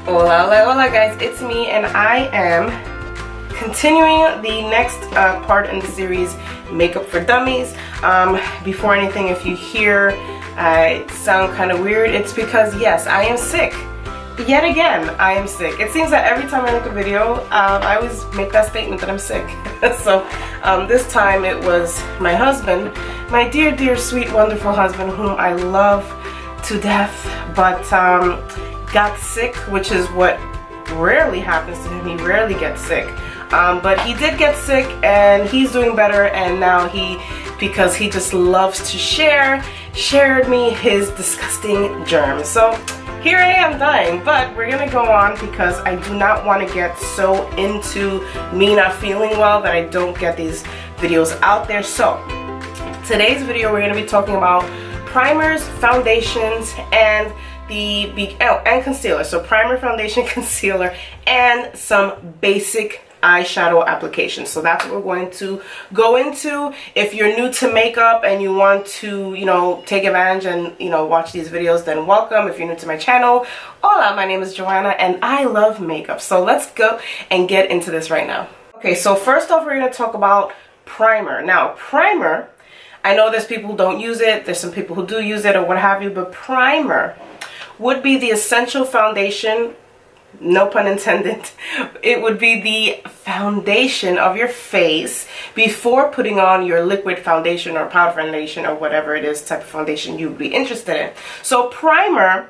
Hola, hola guys, it's me and I am continuing the next part in the series, Makeup for Dummies. Before anything, if you hear I sound kind of weird, it's because yes, I am sick. Yet again, I am sick. It seems that every time I make a video, I always make that statement that I'm sick. So this time it was my husband, my dear, dear, sweet, wonderful husband, whom I love to death, but got sick, which is what rarely happens to him. He rarely gets sick. But he did get sick and he's doing better, and now because he just loves to share, shared me his disgusting germs. So here I am dying, but we're gonna go on because I do not want to get so into me not feeling well that I don't get these videos out there. So today's video we're gonna be talking about primers, foundations, and and concealer. So primer, foundation, concealer, and some basic eyeshadow applications. So that's what we're going to go into. If you're new to makeup and you want to, take advantage and, watch these videos, then welcome. If you're new to my channel, hola, my name is Joanna and I love makeup. So let's go and get into this right now. Okay, so first off, we're going to talk about primer. Now, primer, I know there's people who don't use it, there's some people who do use it or what have you, but primer would be the essential foundation, no pun intended. It would be the foundation of your face before putting on your liquid foundation or powder foundation or whatever it is type of foundation you would be interested in. So primer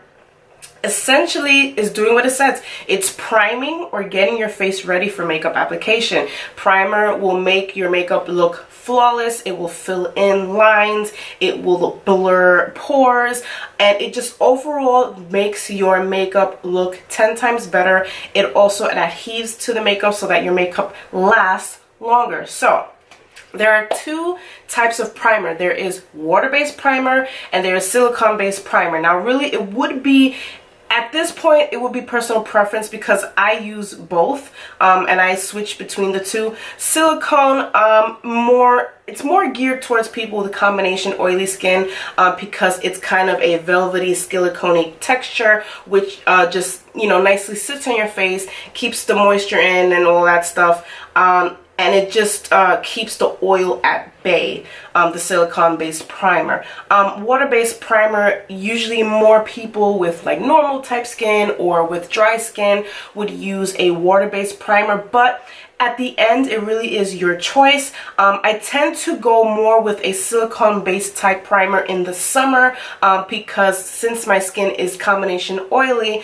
essentially is doing what it says. It's priming or getting your face ready for makeup application. Primer will make your makeup look flawless. It will fill in lines. It will blur pores, and it just overall makes your makeup look 10 times better. It also adheres to the makeup so that your makeup lasts longer. So there are two types of primer. There is water-based primer and there is silicone-based primer. Now really it would be, at this point, it would be personal preference because I use both and I switch between the two. Silicone, it's more geared towards people with a combination oily skin because it's kind of a velvety, silicone texture, which just, nicely sits on your face, keeps the moisture in and all that stuff. And it just keeps the oil at bay, the silicone-based primer. Water-based primer, usually more people with like normal type skin or with dry skin would use a water-based primer, but at the end it really is your choice. I tend to go more with a silicone-based type primer in the summer because since my skin is combination oily,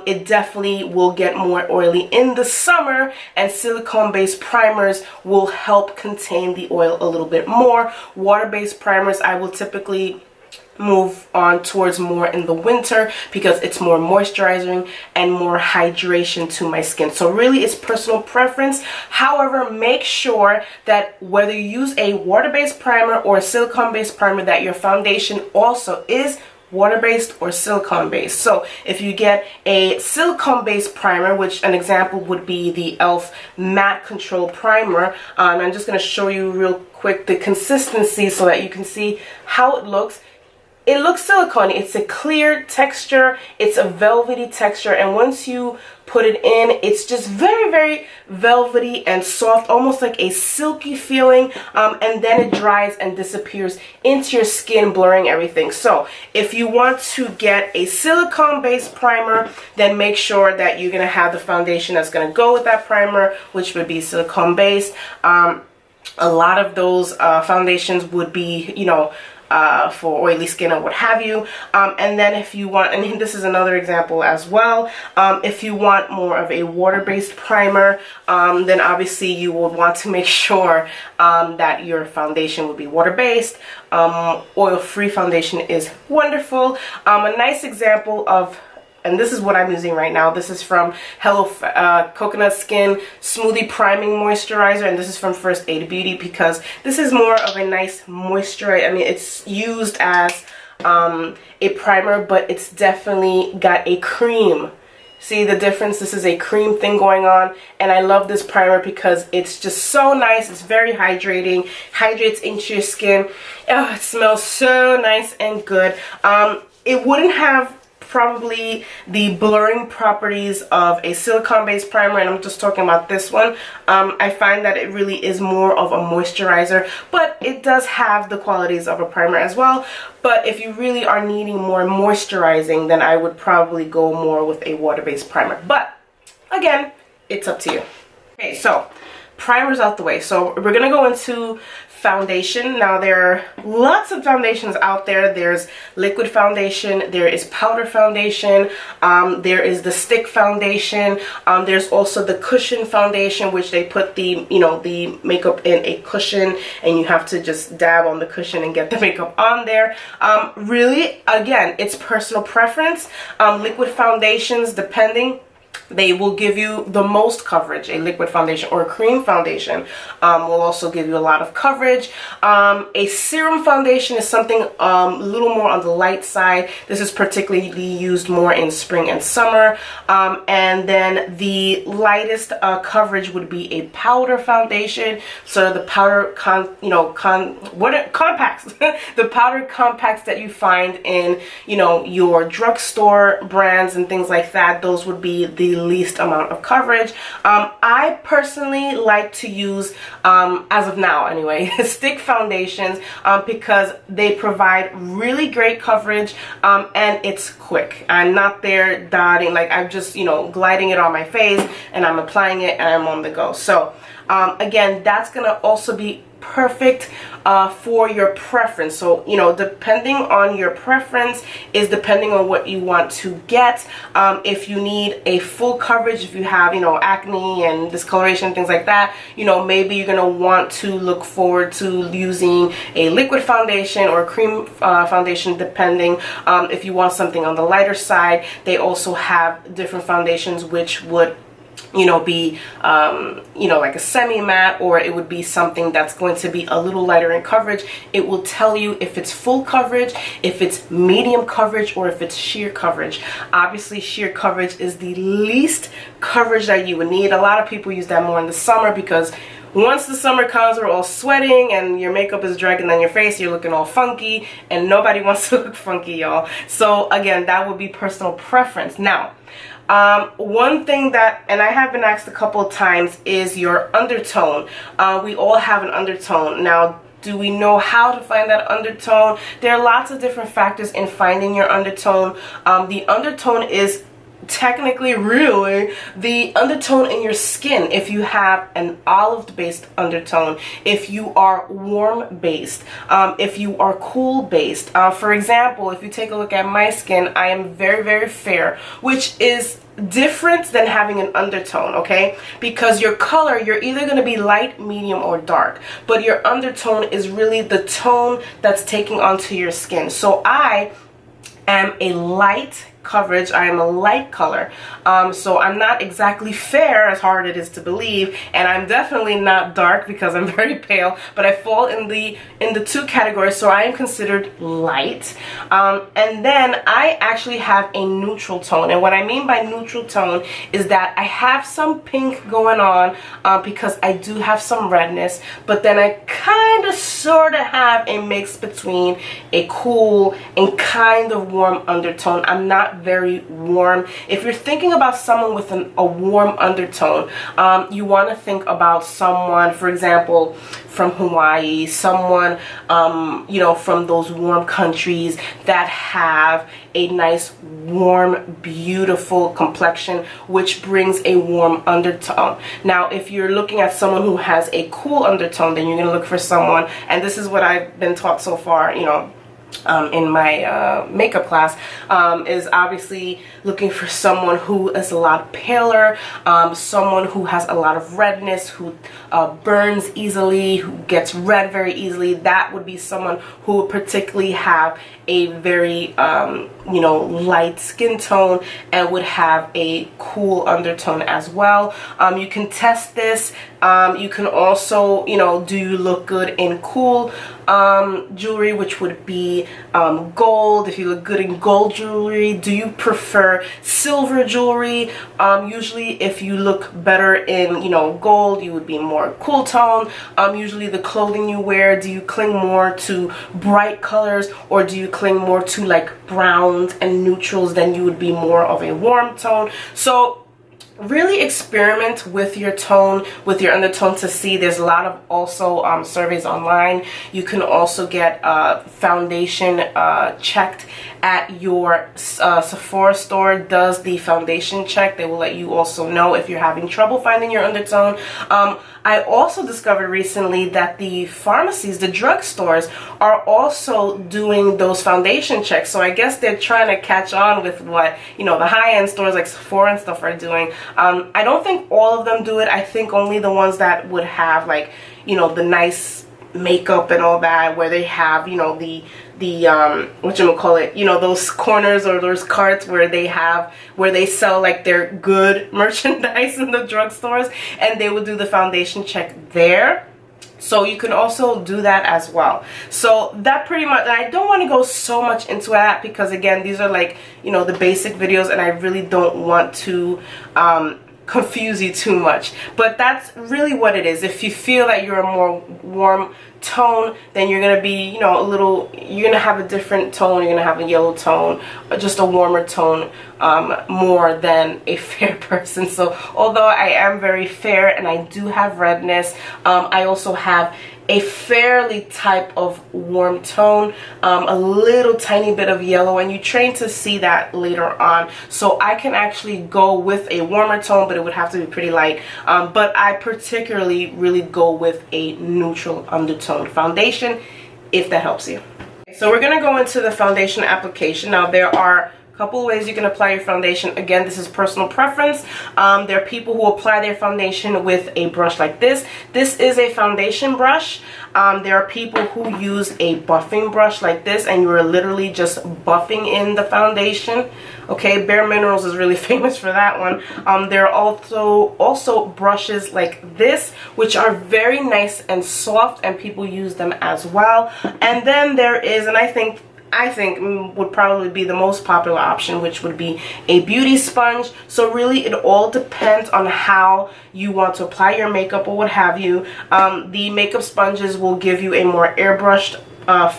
it definitely will get more oily in the summer, and silicone-based primers will help contain the oil a little bit more. Water-based primers I will typically move on towards more in the winter because it's more moisturizing and more hydration to my skin. So really it's personal preference. However, make sure that whether you use a water-based primer or a silicone-based primer, that your foundation also is water-based or silicone-based. So if you get a silicone-based primer, which an example would be the e.l.f. Matte Control Primer, I'm just going to show you real quick the consistency so that you can see how it looks. It looks silicone. It's a clear texture. It's a velvety texture, and once you put it in, it's just very, very velvety and soft, almost like a silky feeling, and then it dries and disappears into your skin, blurring everything. So if you want to get a silicone-based primer, then make sure that you're going to have the foundation that's going to go with that primer, which would be silicone-based. A lot of those foundations would be, for oily skin or what have you. And then if you want, and this is another example as well, if you want more of a water-based primer, then obviously you would want to make sure that your foundation would be water-based. Oil-free foundation is wonderful. A nice example of, and this is what I'm using right now. This is from Coconut Skin Smoothie Priming Moisturizer, and this is from First Aid Beauty because this is more of a nice moisturizer. I mean, it's used as a primer, but it's definitely got a cream. See the difference? This is a cream thing going on, and I love this primer because it's just so nice. It's very hydrating, hydrates into your skin. Oh, it smells so nice and good. It wouldn't have probably the blurring properties of a silicone-based primer, and I'm just talking about this one. I find that it really is more of a moisturizer, but it does have the qualities of a primer as well. But if you really are needing more moisturizing, then I would probably go more with a water-based primer. But again, it's up to you. Okay, so primer's out the way. So we're gonna go into foundation. Now there are lots of foundations out there. There's liquid foundation, there is powder foundation, there is the stick foundation, there's also the cushion foundation, which they put the, you know, the makeup in a cushion and you have to just dab on the cushion and get the makeup on there. Really, again, it's personal preference. Liquid foundations, depending, they will give you the most coverage. A liquid foundation or a cream foundation will also give you a lot of coverage. A serum foundation is something a little more on the light side. This is particularly used more in spring and summer. And then the lightest coverage would be a powder foundation. So the powder compacts, the powder compacts that you find in, you know, your drugstore brands and things like that. Those would be the least amount of coverage. I personally like to use, as of now anyway, stick foundations because they provide really great coverage and it's quick. I'm not there dotting, like I'm just, you know, gliding it on my face and I'm applying it and I'm on the go. So again, that's gonna also be perfect for your preference. So, you know, depending on your preference is depending on what you want to get. If you need a full coverage, if you have, you know, acne and discoloration, things like that, you know, maybe you're gonna want to look forward to using a liquid foundation or a cream foundation, depending. If you want something on the lighter side, they also have different foundations which would, you know, be you know, like a semi-matte, or it would be something that's going to be a little lighter in coverage. It will tell you if it's full coverage, if it's medium coverage, or if it's sheer coverage. Obviously sheer coverage is the least coverage that you would need. A lot of people use that more in the summer because once the summer comes, we're all sweating and your makeup is dragging on your face, you're looking all funky, and nobody wants to look funky, y'all. So again, that would be personal preference. Now, one thing that, and I have been asked a couple of times, is your undertone. We all have an undertone. Now, do we know how to find that undertone? There are lots of different factors in finding your undertone. The undertone is technically really the undertone in your skin. If you have an olive based undertone, if you are warm based, if you are cool based. For example, if you take a look at my skin, I am very, very fair, which is different than having an undertone, okay? Because your color, you're either going to be light, medium, or dark, but your undertone is really the tone that's taking onto your skin. So I am a light coverage. I am a light color, so I'm not exactly fair, as hard it is to believe, and I'm definitely not dark because I'm very pale, but I fall in the two categories, so I am considered light. And then I actually have a neutral tone, and what I mean by neutral tone is that I have some pink going on because I do have some redness, but then I kind of sort of have a mix between a cool and kind of warm undertone. I'm not very warm. If you're thinking about someone with a warm undertone, you want to think about someone, for example, from Hawaii, someone, you know, from those warm countries that have a nice, warm, beautiful complexion, which brings a warm undertone. Now, if you're looking at someone who has a cool undertone, then you're going to look for someone, and this is what I've been taught so far, you know, in my makeup class, is obviously looking for someone who is a lot paler, someone who has a lot of redness, who burns easily, who gets red very easily. That would be someone who would particularly have a very you know, light skin tone and would have a cool undertone as well. You can test this You can also, you know, do you look good in cool jewelry, which would be gold? If you look good in gold jewelry, do you prefer silver jewelry? Usually if you look better in, you know, gold, you would be more cool tone. Usually the clothing you wear, do you cling more to bright colors, or do you cling more to like browns and neutrals? Then you would be more of a warm tone. So really experiment with your tone, with your undertone, to see. There's a lot of also surveys online. You can also get foundation checked at your Sephora store. Does the foundation check. They will let you also know if you're having trouble finding your undertone. I also discovered recently that the pharmacies, the drugstores, are also doing those foundation checks. So I guess they're trying to catch on with what, you know, the high-end stores like Sephora and stuff are doing. I don't think all of them do it. I think only the ones that would have, like, you know, the nice makeup and all that, where they have, you know, the whatchamacallit, you know, those corners or those carts where they have, where they sell like their good merchandise in the drugstores, and they will do the foundation check there. So you can also do that as well. So that pretty much, I don't want to go so much into that because again, these are like, you know, the basic videos, and I really don't want to confuse you too much. But that's really what it is. If you feel that you're a more warm tone, then you're gonna be, you know, you're gonna have a different tone. You're gonna have a yellow tone, or just a warmer tone, more than a fair person. So although I am very fair and I do have redness, I also have a fairly type of warm tone, a little tiny bit of yellow, and you train to see that later on. So I can actually go with a warmer tone, but it would have to be pretty light. But I particularly really go with a neutral undertone foundation, if that helps you. So we're gonna go into the foundation application. Now there are couple of ways you can apply your foundation. Again, this is personal preference. There are people who apply their foundation with a brush like this. This is a foundation brush. There are people who use a buffing brush like this, and you are literally just buffing in the foundation. Okay, Bare Minerals is really famous for that one. There are also brushes like this, which are very nice and soft, and people use them as well. And then there is, and I think would probably be the most popular option, which would be a beauty sponge. So really it all depends on how you want to apply your makeup or what have you. The makeup sponges will give you a more airbrushed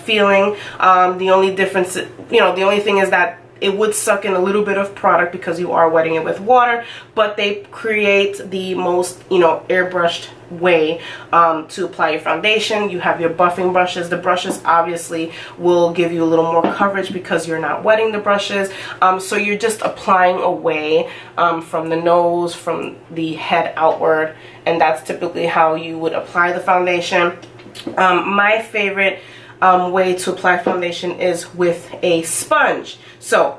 feeling. The only difference, you know, the only thing is that it would suck in a little bit of product because you are wetting it with water, but they create the most, you know, airbrushed way to apply your foundation. You have your buffing brushes. The brushes obviously will give you a little more coverage because you're not wetting the brushes. So you're just applying away from the nose, from the head outward, and that's typically how you would apply the foundation. My favorite way to apply foundation is with a sponge. So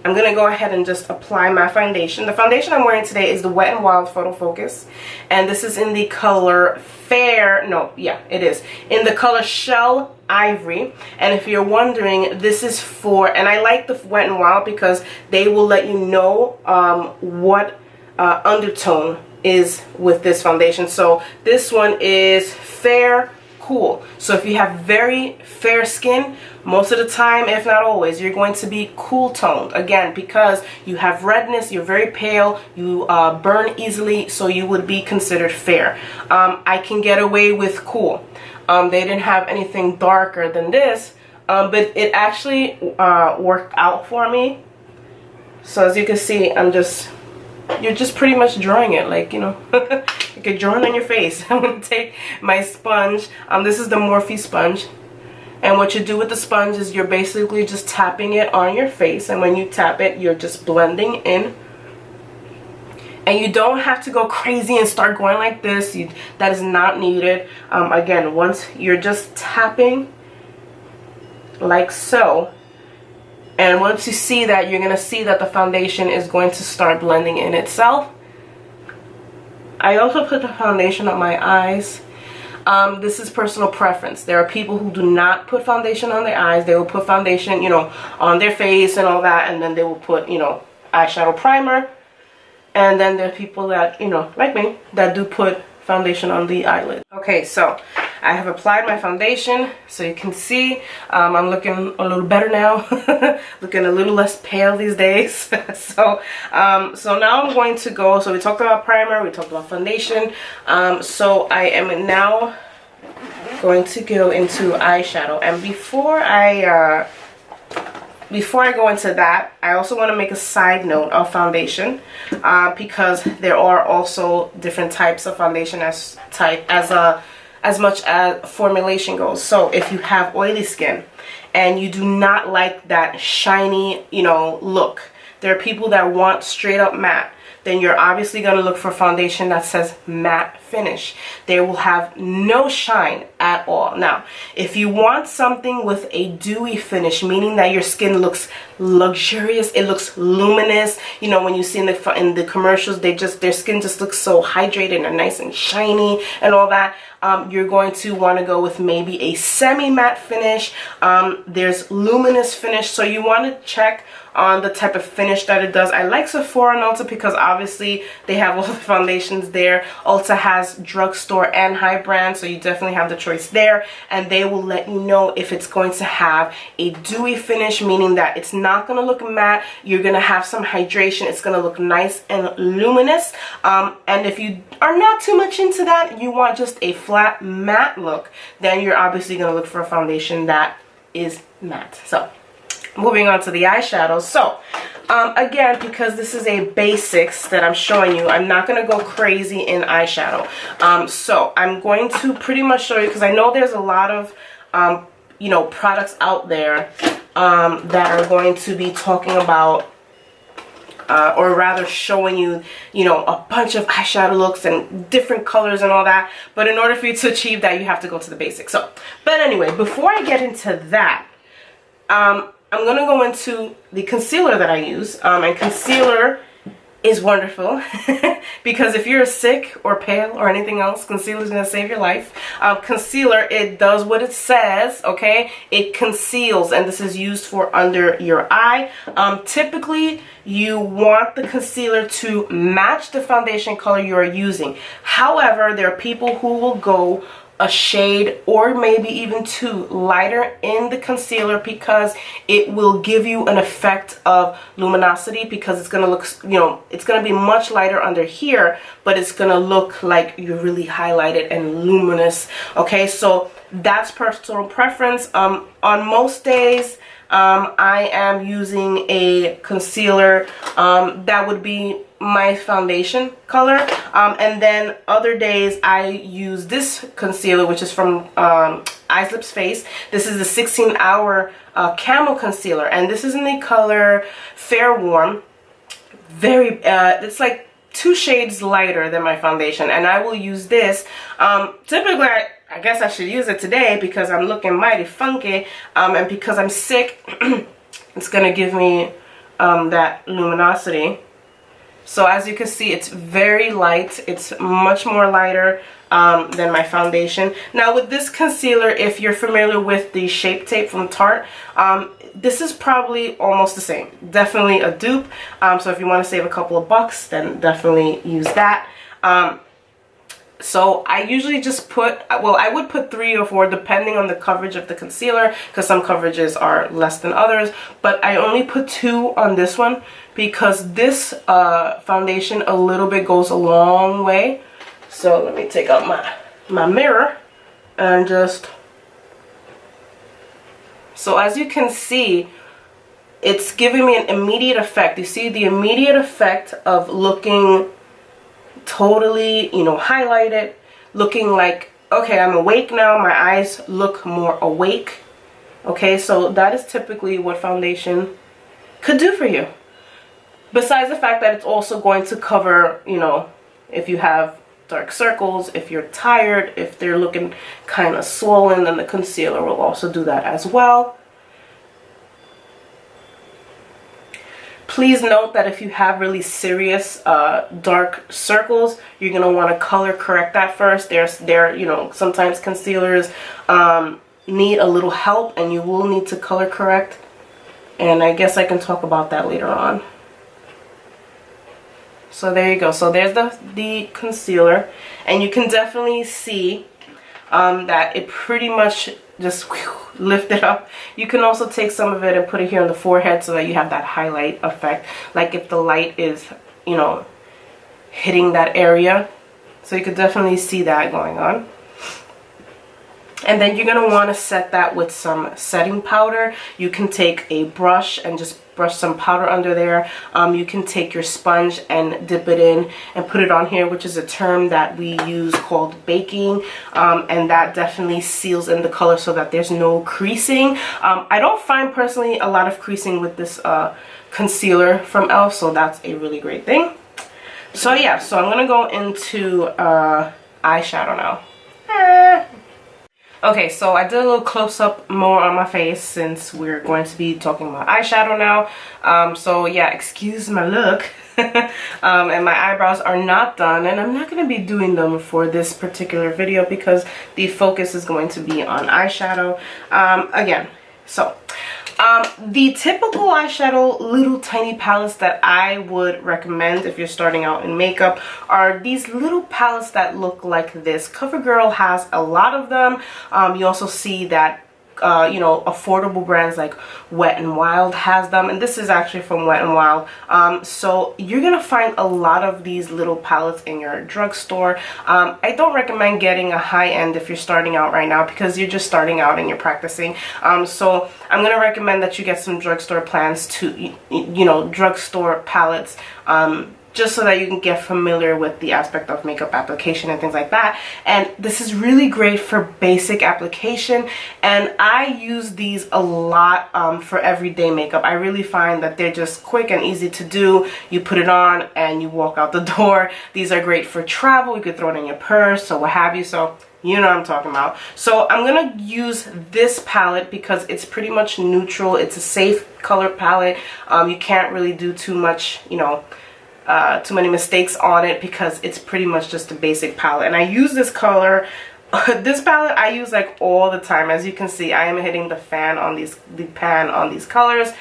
I'm gonna go ahead and just apply my foundation. The foundation I'm wearing today is the Wet n Wild Photo Focus, and this is in the color in the color Shell Ivory. And if you're wondering, this is for, and I like the Wet n Wild because they will let you know what undertone is with this foundation. So this one is Fair Cool. So if you have very fair skin, most of the time, if not always, you're going to be cool toned. Again, because you have redness, you're very pale, you burn easily, so you would be considered fair. I can get away with cool. They didn't have anything darker than this, but it actually worked out for me. So as you can see, you're just pretty much drawing it, like, you know, you could draw it on your face. I'm going to take my sponge. This is the Morphe sponge. And what you do with the sponge is you're basically just tapping it on your face. And when you tap it, you're just blending in. And you don't have to go crazy and start going like this. That is not needed. Again, once you're just tapping like so. And once you see that, you're going to see that the foundation is going to start blending in itself. I also put the foundation on my eyes. This is personal preference. There are people who do not put foundation on their eyes. They will put foundation, you know, on their face and all that. And then they will put, you know, eyeshadow primer. And then there are people that, you know, like me, that do put foundation on the eyelid. Okay, so I have applied my foundation, so you can see I'm looking a little better now. Looking a little less pale these days. So now I'm going to go, so we talked about primer, we talked about foundation, so I am now going to go into eyeshadow. And before I go into that, I also want to make a side note of foundation, because there are also different types of foundation as much as formulation goes. So if you have oily skin and you do not like that shiny, you know, look, there are people that want straight up matte, then you're obviously going to look for foundation that says matte finish. They will have no shine at all. Now, if you want something with a dewy finish, meaning that your skin looks luxurious, it looks luminous, you know, when you see in the commercials, their skin just looks so hydrated and nice and shiny and all that, you're going to want to go with maybe a semi-matte finish. There's luminous finish, so you want to check on the type of finish that it does. I like Sephora and Ulta because obviously they have all the foundations there. Ulta has drugstore and high brand, so you definitely have the choice there, and they will let you know if it's going to have a dewy finish, meaning that it's not going to look matte, you're going to have some hydration, it's going to look nice and luminous, and if you are not too much into that, you want just a flat matte look, then you're obviously going to look for a foundation that is matte. So moving on to the eyeshadows. So again, because this is a basics that I'm showing you, I'm not going to go crazy in eyeshadow. So I'm going to pretty much show you, because I know there's a lot of you know, products out there that are going to be talking about or rather showing you, you know, a bunch of eyeshadow looks and different colors and all that. But in order for you to achieve that, you have to go to the basics. So, but anyway, before I get into that, I'm going to go into the concealer that I use, and concealer is wonderful because if you're sick or pale or anything else, concealer is going to save your life. Concealer, it does what it says, okay? It conceals, and this is used for under your eye. Typically, you want the concealer to match the foundation color you are using. However, there are people who will go a shade or maybe even two lighter in the concealer because it will give you an effect of luminosity, because it's going to look, you know, it's going to be much lighter under here, but it's going to look like you're really highlighted and luminous. Okay, so that's personal preference. On most days, I am using a concealer that would be my foundation color, and then other days I use this concealer, which is from Eyes Lips Face. This is the 16-hour camel concealer, and this is in the color Fair Warm. Very it's like 2 shades lighter than my foundation, and I will use this. Typically I guess I should use it today because I'm looking mighty funky, and because I'm sick, it's gonna give me that luminosity. So as you can see, it's very light. It's much more lighter than my foundation. Now with this concealer, if you're familiar with the Shape Tape from Tarte, this is probably almost the same. Definitely a dupe. So if you want to save a couple of bucks, then definitely use that. So I usually just put, well, I would put 3 or 4 depending on the coverage of the concealer, because some coverages are less than others, but I only put 2 on this one because this foundation a little bit goes a long way. So let me take out my mirror and just, so as you can see, it's giving me an immediate effect. You see the immediate effect of looking totally, you know, highlighted, looking like, okay, I'm awake now, my eyes look more awake. Okay, so that is typically what foundation could do for you. Besides the fact that it's also going to cover, you know, if you have dark circles, if you're tired, if they're looking kind of swollen, then the concealer will also do that as well. Please note that if you have really serious dark circles, you're going to want to color correct that first. You know, sometimes concealers need a little help, and you will need to color correct. And I guess I can talk about that later on. So there you go. So there's the concealer, and you can definitely see that it pretty much just lifted up. You can also take some of it and put it here on the forehead so that you have that highlight effect, like if the light is, you know, hitting that area. So you could definitely see that going on. And then you're going to want to set that with some setting powder. You can take a brush and just brush some powder under there. You can take your sponge and dip it in and put it on here, which is a term that we use called baking. And that definitely seals in the color so that there's no creasing. I don't find personally a lot of creasing with this concealer from e.l.f. So that's a really great thing. So yeah, so I'm going to go into eyeshadow now. Okay, so I did a little close-up more on my face since we're going to be talking about eyeshadow now. So yeah, excuse my look. And my eyebrows are not done, and I'm not going to be doing them for this particular video because the focus is going to be on eyeshadow again. So the typical eyeshadow little tiny palettes that I would recommend if you're starting out in makeup are these little palettes that look like this. CoverGirl has a lot of them. You also see that you know, affordable brands like Wet n Wild has them, and this is actually from Wet n Wild. So you're gonna find a lot of these little palettes in your drugstore. I don't recommend getting a high-end if you're starting out right now because you're just starting out and you're practicing. So I'm gonna recommend that you get some drugstore plans to, you know, drugstore palettes, just so that you can get familiar with the aspect of makeup application and things like that. And this is really great for basic application, and I use these a lot for everyday makeup. I really find that they're just quick and easy to do. You put it on and you walk out the door. These are great for travel. You could throw it in your purse or what have you. So you know what I'm talking about. So I'm gonna use this palette because it's pretty much neutral. It's a safe color palette. You can't really do too much, you know, too many mistakes on it because it's pretty much just a basic palette. And I use this color, this palette I use like all the time. As you can see, I am hitting the pan on these colors.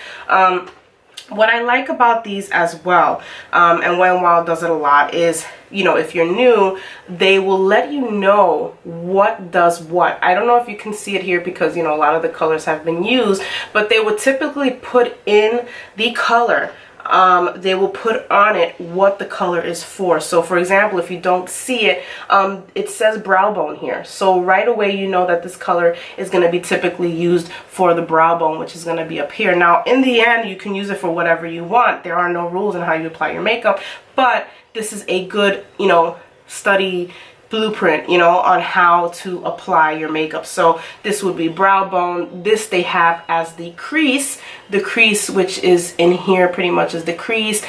What I like about these as well, and Wet n Wild does it a lot, is, you know, if you're new, they will let you know what does what. I don't know if you can see it here because, you know, a lot of the colors have been used, but they would typically put in the color. They will put on it what the color is for. So for example, if you don't see it, it says brow bone here. So right away you know that this color is going to be typically used for the brow bone, which is going to be up here. Now in the end, you can use it for whatever you want. There are no rules on how you apply your makeup, but this is a good, you know, study blueprint, you know, on how to apply your makeup. So this would be brow bone. This they have as the crease which is in here pretty much is the crease.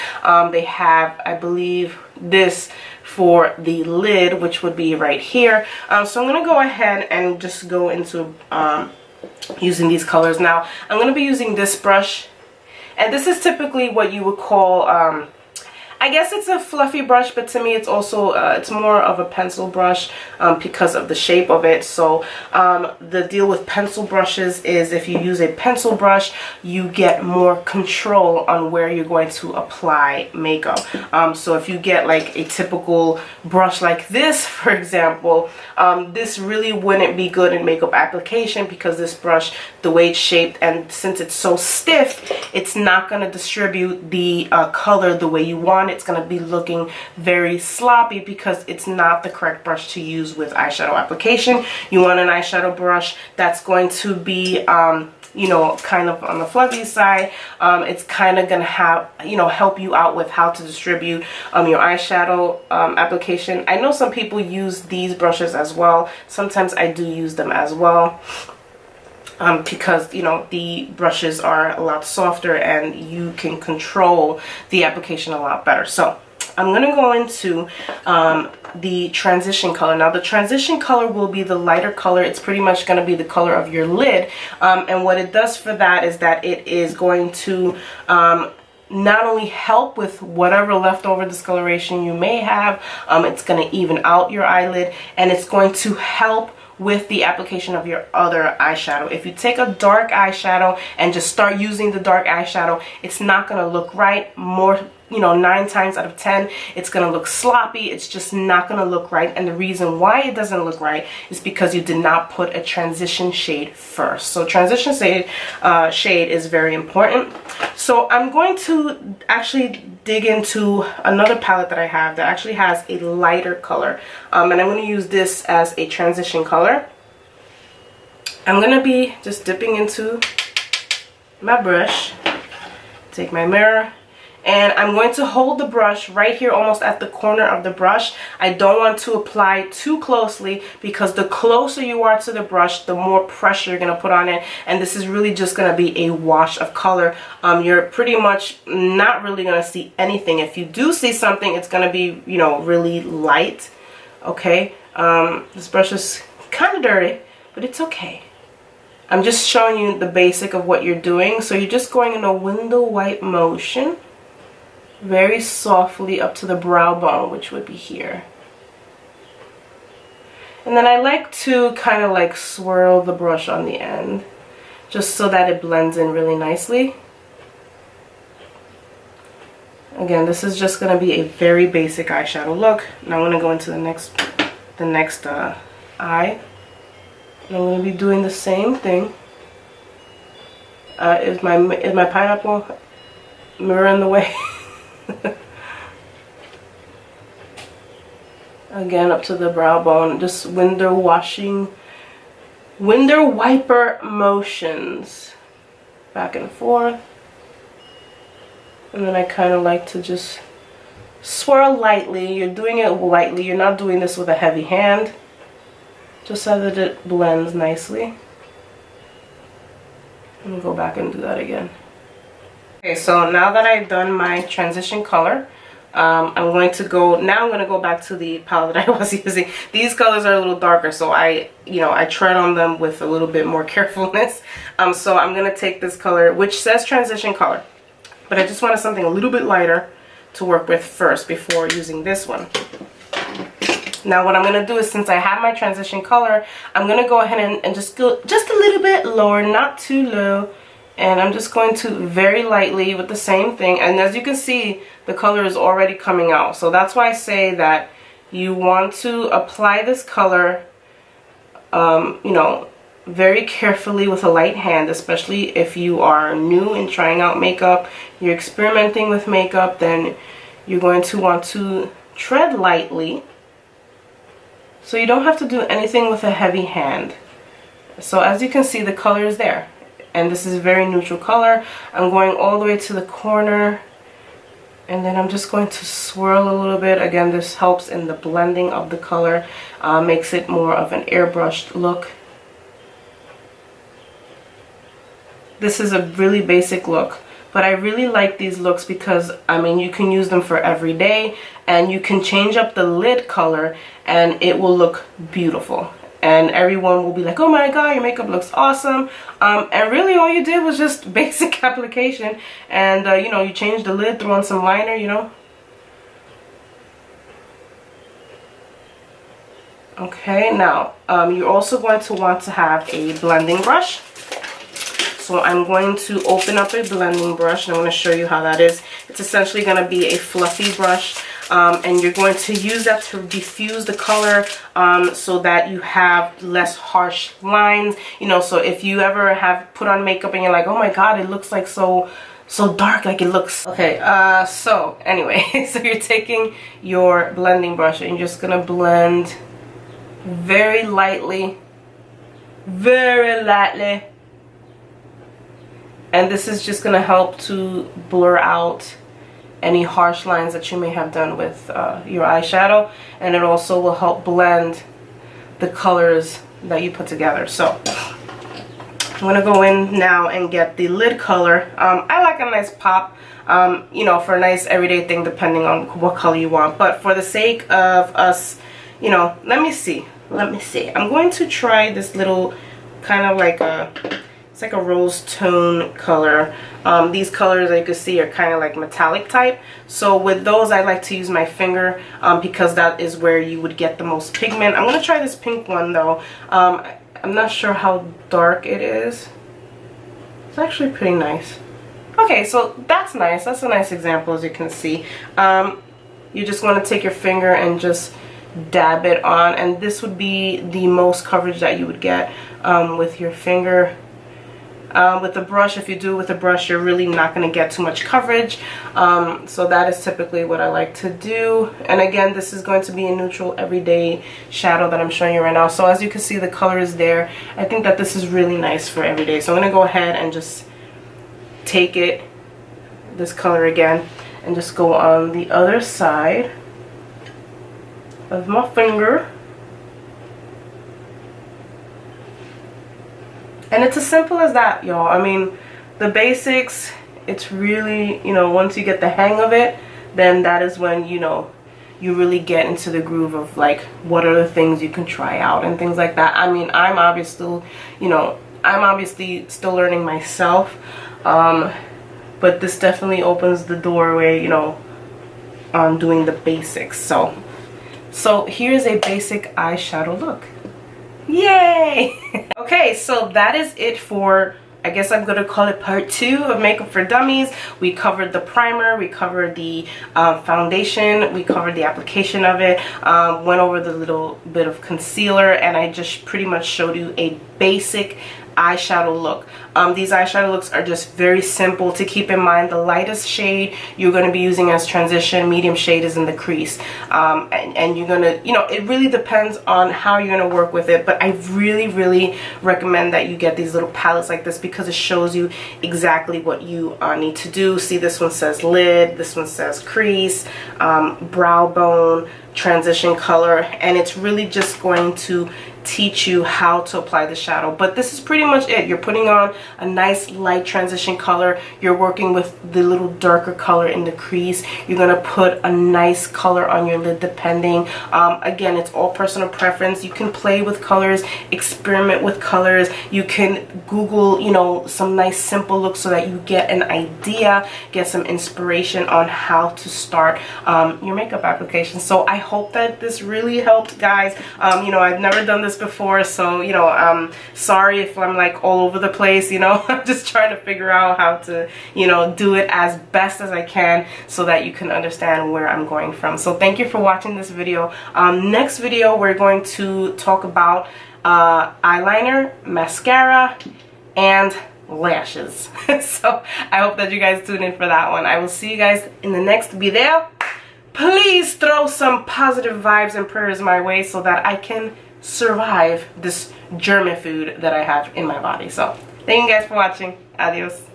They have, I believe, this for the lid, which would be right here. So I'm gonna go ahead and just go into using these colors. Now I'm gonna be using this brush, and this is typically what you would call I guess it's a fluffy brush, but to me it's also it's more of a pencil brush because of the shape of it. So the deal with pencil brushes is if you use a pencil brush, you get more control on where you're going to apply makeup. So if you get like a typical brush like this, for example, this really wouldn't be good in makeup application because this brush, the way it's shaped, and since it's so stiff, it's not going to distribute the color the way you want. It's going to be looking very sloppy because it's not the correct brush to use with eyeshadow application. You want an eyeshadow brush that's going to be you know, kind of on the fluffy side. It's kind of going to have, you know, help you out with how to distribute your eyeshadow application. I know some people use these brushes as well. Sometimes I do use them as well. Because, you know, the brushes are a lot softer and you can control the application a lot better. So I'm going to go into the transition color. Now the transition color will be the lighter color. It's pretty much going to be the color of your lid. And what it does for that is that it is going to not only help with whatever leftover discoloration you may have, it's going to even out your eyelid, and it's going to help with the application of your other eyeshadow. If you take a dark eyeshadow and just start using the dark eyeshadow, it's not going to look right. More you know, 9 times out of 10 it's gonna look sloppy. It's just not gonna look right, and the reason why it doesn't look right is because you did not put a transition shade first. So transition shade is very important. So I'm going to actually dig into another palette that I have that actually has a lighter color, and I'm going to use this as a transition color. I'm going to be just dipping into my brush, take my mirror, and I'm going to hold the brush right here almost at the corner of the brush. I don't want to apply too closely because the closer you are to the brush, the more pressure you're going to put on it, and this is really just going to be a wash of color. You're pretty much not really going to see anything. If you do see something, it's going to be, you know, really light. Okay, this brush is kind of dirty, but it's okay. I'm just showing you the basic of what you're doing. So you're just going in a window wipe motion, very softly up to the brow bone, which would be here. And then I like to kind of like swirl the brush on the end, just so that it blends in really nicely. Again, this is just going to be a very basic eyeshadow look. Now I'm going to go into the next eye. And I'm going to be doing the same thing. Is my pineapple mirror in the way? Again, up to the brow bone, just window wiper motions, back and forth. And then I kind of like to just swirl lightly. You're doing it lightly. You're not doing this with a heavy hand, just so that it blends nicely. Let me go back and do that again. Okay, so now that I've done my transition color, I'm going to go back to the palette that I was using. These colors are a little darker, so I tread on them with a little bit more carefulness. So I'm going to take this color, which says transition color, but I just wanted something a little bit lighter to work with first before using this one. Now what I'm going to do is, since I have my transition color, I'm going to go ahead and just go just a little bit lower, not too low. And I'm just going to very lightly with the same thing. And as you can see, the color is already coming out. So that's why I say that you want to apply this color, you know, very carefully with a light hand, especially if you are new in trying out makeup, you're experimenting with makeup, then you're going to want to tread lightly. So you don't have to do anything with a heavy hand. So as you can see, the color is there. And this is a very neutral color. I'm going all the way to the corner, and then I'm just going to swirl a little bit. Again, this helps in the blending of the color, makes it more of an airbrushed look. This is a really basic look, but I really like these looks because, I mean, you can use them for every day, and you can change up the lid color and it will look beautiful. And everyone will be like, oh my god, your makeup looks awesome. And really all you did was just basic application. And, you know, you changed the lid, threw on some liner, you know. Okay, now, you're also going to want to have a blending brush. So I'm going to open up a blending brush, and I'm going to show you how that is. It's essentially going to be a fluffy brush. And you're going to use that to diffuse the color, so that you have less harsh lines. You know, so if you ever have put on makeup and you're like, oh my god, it looks like so dark, like it looks. Okay, so anyway, so you're taking your blending brush and you're just gonna blend very lightly, and this is just gonna help to blur out any harsh lines that you may have done with your eyeshadow, and it also will help blend the colors that you put together. So I'm gonna go in now and get the lid color. I like a nice pop, you know, for a nice everyday thing, depending on what color you want. But for the sake of us, you know, let me see. I'm going to try this little kind of like it's like a rose tone color. These colors, as you can see, are kind of like metallic type. So with those, I like to use my finger, because that is where you would get the most pigment. I'm going to try this pink one though. I'm not sure how dark it is. It's actually pretty nice. Okay, so that's nice. That's a nice example, as you can see. You just want to take your finger and just dab it on, and this would be the most coverage that you would get with your finger. With the brush, if you do it with a brush, you're really not going to get too much coverage. So that is typically what I like to do. And again, this is going to be a neutral everyday shadow that I'm showing you right now. So as you can see, the color is there. I think that this is really nice for everyday. So I'm going to go ahead and just take it, this color again, and just go on the other side of my finger. And it's as simple as that, y'all. I mean, the basics, it's really, you know, once you get the hang of it, then that is when, you know, you really get into the groove of like what are the things you can try out and things like that. I mean, I'm obviously still learning myself, but this definitely opens the doorway, you know, on doing the basics. So here's a basic eyeshadow look. Yay! Okay, so that is it for, I guess I'm gonna call it part 2 of Makeup for Dummies. We covered the primer, we covered the foundation, we covered the application of it, went over the little bit of concealer, and I just pretty much showed you a basic eyeshadow look. These eyeshadow looks are just very simple to keep in mind. The lightest shade you're going to be using as transition, medium shade is in the crease, and you're going to, you know, it really depends on how you're going to work with it, but I really recommend that you get these little palettes like this because it shows you exactly what you need to do. See, this one says lid, this one says crease, brow bone, transition color, and it's really just going to teach you how to apply the shadow. But this is pretty much it. You're putting on a nice light transition color, you're working with the little darker color in the crease, you're gonna put a nice color on your lid depending. Again, it's all personal preference. You can play with colors, experiment with colors, you can Google, you know, some nice simple looks so that you get an idea, get some inspiration on how to start your makeup application. So I hope that this really helped, guys. You know, I've never done this before, so, you know, sorry if I'm like all over the place, you know. I'm just trying to figure out how to, you know, do it as best as I can so that you can understand where I'm going from. So thank you for watching this video. Next video, we're going to talk about eyeliner, mascara, and lashes. So I hope that you guys tune in for that one. I will see you guys in the next video. Please throw some positive vibes and prayers my way so that I can survive this German food that I have in my body. So thank you guys for watching. Adios.